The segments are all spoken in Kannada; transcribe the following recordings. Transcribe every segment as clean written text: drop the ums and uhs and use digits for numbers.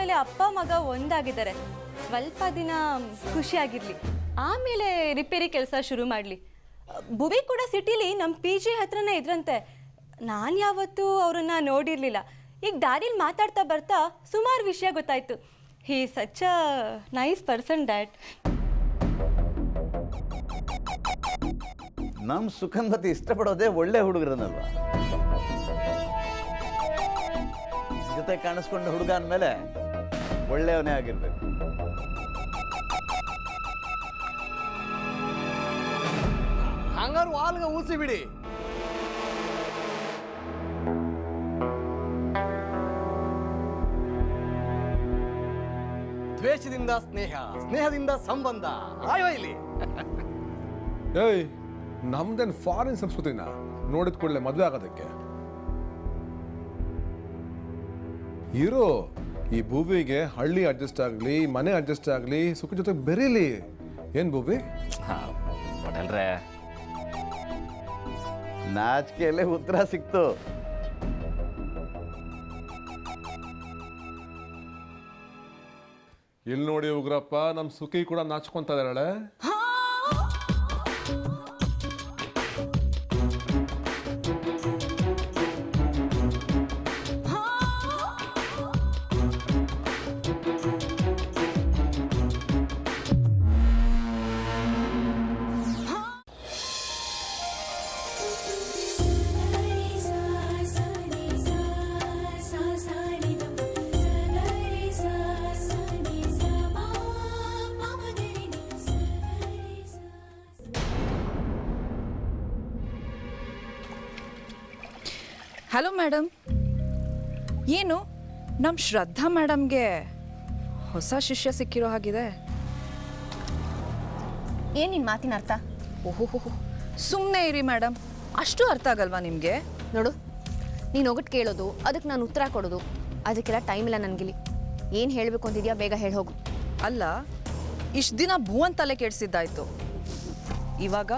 ಆಮೇಲೆ ಅಪ್ಪ ಮಗ ಒಂದಾಗಿದ್ದಾರೆ. ಸ್ವಲ್ಪ ದಿನ ಖುಷಿಯಾಗಿರಲಿ, ಆಮೇಲೆ ರಿಪೇರಿ ಕೆಲಸ ಶುರು ಮಾಡಲಿ. ಭುವಿ ಕೂಡ ಸಿಟಿಲಿ ನಮ್ಮ PG ಹತ್ರನೇ ಇದ್ರಂತೆ. ನಾನು ಯಾವತ್ತೂ ಅವರನ್ನು ನೋಡಿರಲಿಲ್ಲ. ಈಗ ದಾರಿಲಿ ಮಾತಾಡ್ತಾ ಬರ್ತಾ ಸುಮಾರು ವಿಷಯ ಗೊತ್ತಾಯಿತು. He such a nice person dad. ನಮ್ಮ ಸುಖನ್ಮತಿ ಇಷ್ಟಪಡೋದೇ ಒಳ್ಳೆ ಹುಡುಗರನ್ನಲ್ವ. ಜೊತೆ ಕಾಣಿಸ್ಕೊಂಡ ಹುಡುಗ ಅಂದಮೇಲೆ ಒಳ್ಳೆಯವನೇ ಆಗಿರ್ಬೇಕು. ಹಂಗಾರು ವಾಲ್ಗ ಊಸಿ ಬಿಡಿ. ದ್ವೇಷದಿಂದ ಸ್ನೇಹ, ಸ್ನೇಹದಿಂದ ಸಂಬಂಧ. ಆಯೋ ಇಲ್ಲಿ ಏಯ್, ನಮ್ದೇನು ಫಾರಿನ್ ಸಂಸ್ಕೃತಿನ ನೋಡಿದ ಕೂಡಲೇ ಮದುವೆ ಆಗೋದಕ್ಕೆ ಇರೋ. ಈ ಭೂವಿಗೆ ಹಳ್ಳಿ ಅಡ್ಜಸ್ಟ್ ಆಗಲಿ, ಮನೆ ಅಡ್ಜಸ್ಟ್ ಆಗಲಿ, ಸುಖ ಜೊತೆ ಬೆರೀಲಿ. ಏನ್ ಭೂವಿ? ಪಟೇಲ್ರೆ, ನಾಚಿಕೆಯಲ್ಲೇ ಉತ್ತರ ಸಿಕ್ತು. ಇಲ್ಲಿ ನೋಡಿ ಉಗ್ರಪ್ಪ, ನಮ್ಮ ಸುಖಿ ಕೂಡ ನಾಚ್ಕೊಂತ ಇದ್ದಾಳೆ. ಹಲೋ ಮೇಡಮ್, ಏನು ನಮ್ಮ ಶ್ರದ್ಧಾ ಮೇಡಮ್ಗೆ ಹೊಸ ಶಿಷ್ಯ ಸಿಕ್ಕಿರೋ ಹಾಗಿದೆ. ಏನು ನಿನ್ನ ಮಾತಿನ ಅರ್ಥ? ಓಹೋ, ಸುಮ್ಮನೆ ಇರಿ ಮೇಡಮ್, ಅಷ್ಟು ಅರ್ಥ ಆಗಲ್ವಾ ನಿಮಗೆ? ನೋಡು, ನೀನು ಒಗಟ್ಟು ಕೇಳೋದು, ಅದಕ್ಕೆ ನಾನು ಉತ್ತರ ಕೊಡೋದು, ಅದಕ್ಕೆಲ್ಲ ಟೈಮ್ ಇಲ್ಲ ನನಗಿಲ್ಲಿ. ಏನು ಹೇಳಬೇಕು ಅಂತಿದ್ಯಾ ಬೇಗ ಹೇಳಿ ಹೋಗು. ಅಲ್ಲ, ಇಷ್ಟು ದಿನ ಭುವನ್ ತಲೆ ಕೆಡಿಸಿದ್ದಾಯ್ತು, ಇವಾಗ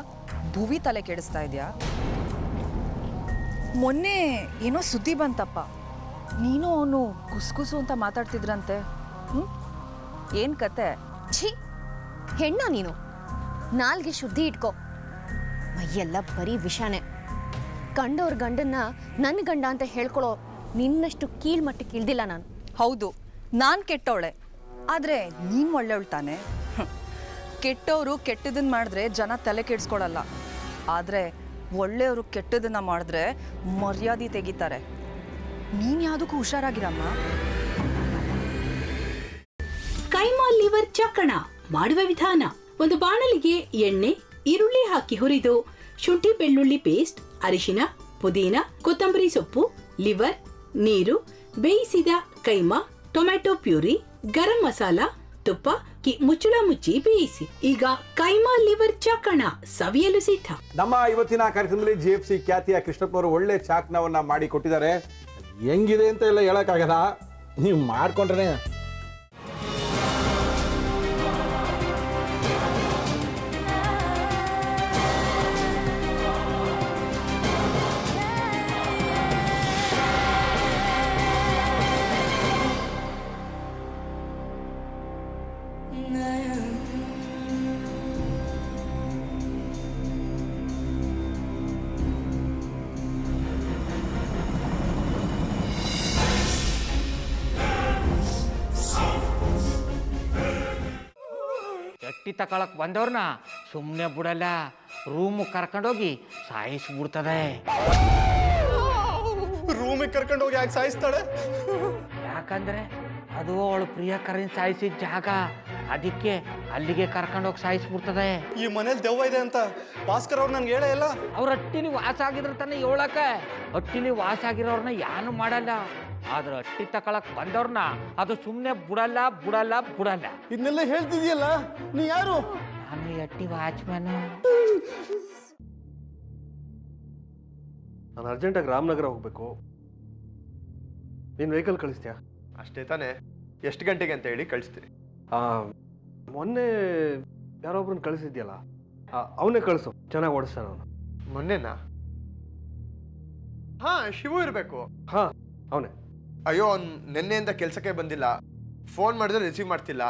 ಭುವಿ ತಲೆ ಕೆಡಿಸ್ತಾ ಇದೆಯಾ? ಮೊನ್ನೆ ಏನೋ ಸುದ್ದಿ ಬಂತಪ್ಪ, ನೀನು ಅವನು ಕುಸ್ಕುಸು ಅಂತ ಮಾತಾಡ್ತಿದ್ರಂತೆ. ಏನು ಕತೆ? ಛೀ, ಹೆಣ್ಣ ನೀನು? ನಾಲ್ಗೆ ಶುದ್ಧಿ ಇಟ್ಕೋ. ಮೈಯೆಲ್ಲ ಬರೀ ವಿಷಾನೇ. ಕಂಡವ್ರ ಗಂಡನ್ನ ನನ್ನ ಗಂಡ ಅಂತ ಹೇಳ್ಕೊಳ್ಳೋ ನಿನ್ನಷ್ಟು ಕೀಳ್ಮಟ್ಟಕ್ಕೆ ಇಳ್ದಿಲ್ಲ ನಾನು. ಹೌದು, ನಾನು ಕೆಟ್ಟವಳೆ, ಆದರೆ ನೀನು ಒಳ್ಳೆವಳು ತಾನೆ. ಕೆಟ್ಟವರು ಕೆಟ್ಟದನ್ನು ಮಾಡಿದ್ರೆ ಜನ ತಲೆ ಕೆಡಿಸ್ಕೊಳಲ್ಲ, ಆದರೆ ಒಳ್ಳೆಯವರು ಕೆಟ್ಟದನ್ನ ಮಾಡಿದ್ರೆ ಮರ್ಯಾದೆ ತೆಗಿತಾರೆ. ನೀನು ಯಾವುದಕ್ಕೂ ಹುಷಾರಾಗಿರಮ್ಮ. ಕೈಮಾ ಲಿವರ್ ಚಕ್ಕಣ ಮಾಡುವ ವಿಧಾನ: ಒಂದು ಬಾಣಲಿಗೆ ಎಣ್ಣೆ, ಈರುಳ್ಳಿ ಹಾಕಿ ಹುರಿದು ಶುಂಠಿ ಬೆಳ್ಳುಳ್ಳಿ ಪೇಸ್ಟ್, ಅರಿಶಿನ, ಪುದೀನ, ಕೊತ್ತಂಬರಿ ಸೊಪ್ಪು, ಲಿವರ್, ನೀರು, ಬೇಯಿಸಿದ ಕೈಮಾ, ಟೊಮ್ಯಾಟೊ ಪ್ಯೂರಿ, ಗರಂ ಮಸಾಲ, ತುಪ್ಪ ಮುಚ್ಚಳ ಮುಚ್ಚಿ ಬೇಯಿಸಿ. ಈಗ ಕೈಮಾ ಲಿವರ್ ಚಾಕಣ ಸವಿಯಲು ಸಿದ್ಧ. ನಮ್ಮ ಇವತ್ತಿನ ಕಾರ್ಯಕ್ರಮದಲ್ಲಿ GFC ಖ್ಯಾತಿಯ ಕೃಷ್ಣಪ್ಪನವರು ಒಳ್ಳೆ ಚಾಕ್ನವನ್ನ ಮಾಡಿ ಕೊಟ್ಟಿದ್ದಾರೆ. ಹೆಂಗಿದೆ ಅಂತ ಎಲ್ಲ ಹೇಳಕ್ಕಾಗಲ್ಲ, ನೀವು ಮಾಡ್ಕೊಂಡ್ರೆ. ಎಟ್ಟಿ ತಕೊಳಕ್ ಬಂದವ್ರನ್ನ ಸುಮ್ಮನೆ ಬಿಡಲ್ಲ, ರೂಮ್ ಕರ್ಕೊಂಡೋಗಿ ಸಾಯಿಸ್ಬಿಡ್ತದೆ. ರೂಮಿಗೆ ಕರ್ಕೊಂಡೋಗಿ ಯಾಕೆ ಸಾಯಿಸ್ತಾಳೆ? ಯಾಕಂದ್ರೆ ಅದು ಅವಳು ಪ್ರಿಯಕರನ್ ಸಾಯಿಸಿದ ಜಾಗ, ಅದಕ್ಕೆ ಅಲ್ಲಿಗೆ ಕರ್ಕೊಂಡೋಗಿ ಸಾಯಿಸ್ಬಿಡ್ತದೆ. ಈ ಮನೇಲಿ ದೆವ್ವ ಇದೆ ಅಂತ ಭಾಸ್ಕರ್ ಅವ್ರು ನನ್ಗೆ ಹೇಳೇ ಇಲ್ಲ. ಅವ್ರ ಹಟ್ಟಿಲಿ ವಾಸ ಆಗಿದ್ರ ತಾನೆ ಹೇಳಕ. ಹಟ್ಟಿಲಿ ವಾಸ ಆಗಿರೋರ್ನ ಯಾನು ಮಾಡಲ್ಲ, ಆದ್ರೆ ಹಟ್ಟಿ ತಕೊಳಕ್ ಬಂದವ್ರನ್ನ ಅದು ಸುಮ್ಮನೆ ಬಿಡಲ್ಲ ಬಿಡಲ್ಲ ಬಿಡಲ್ಲ. ಇದನ್ನೆಲ್ಲ ಹೇಳ್ತಿದ್ಯಲ್ಲ, ನೀ ಯಾರು? ನಾನು ಹಟ್ಟಿ ವಾಚ್ಮ್ಯಾನು. ನಾನು ಅರ್ಜೆಂಟಾಗಿ ರಾಮನಗರ ಹೋಗ್ಬೇಕು. ನೀನು ವೆಹಿಕಲ್ ಕಳಿಸ್ತೀಯಾ? ಅಷ್ಟೇ ತಾನೆ, ಎಷ್ಟು ಗಂಟೆಗೆ ಅಂತ ಹೇಳಿ ಕಳಿಸ್ತೀರಿ. ಮೊನ್ನೆ ಯಾರೊಬ್ರನ್ನ ಕಳಿಸಿದ್ಯಲ್ಲ, ಅವನೇ ಕಳಿಸು, ಚೆನ್ನಾಗಿ ಓಡಿಸ್ತಾನ ಅವನು. ಮೊನ್ನೆನಾ? ಹಾ, ಶಿವು ಇರಬೇಕು. ಹಾ, ಅವನೇ. ಅಯ್ಯೋ, ಅವ್ನು ನಿನ್ನೆಯಿಂದ ಕೆಲಸಕ್ಕೆ ಬಂದಿಲ್ಲ, ಫೋನ್ ಮಾಡಿದ್ರೆ ರಿಸೀವ್ ಮಾಡ್ತಿಲ್ಲ.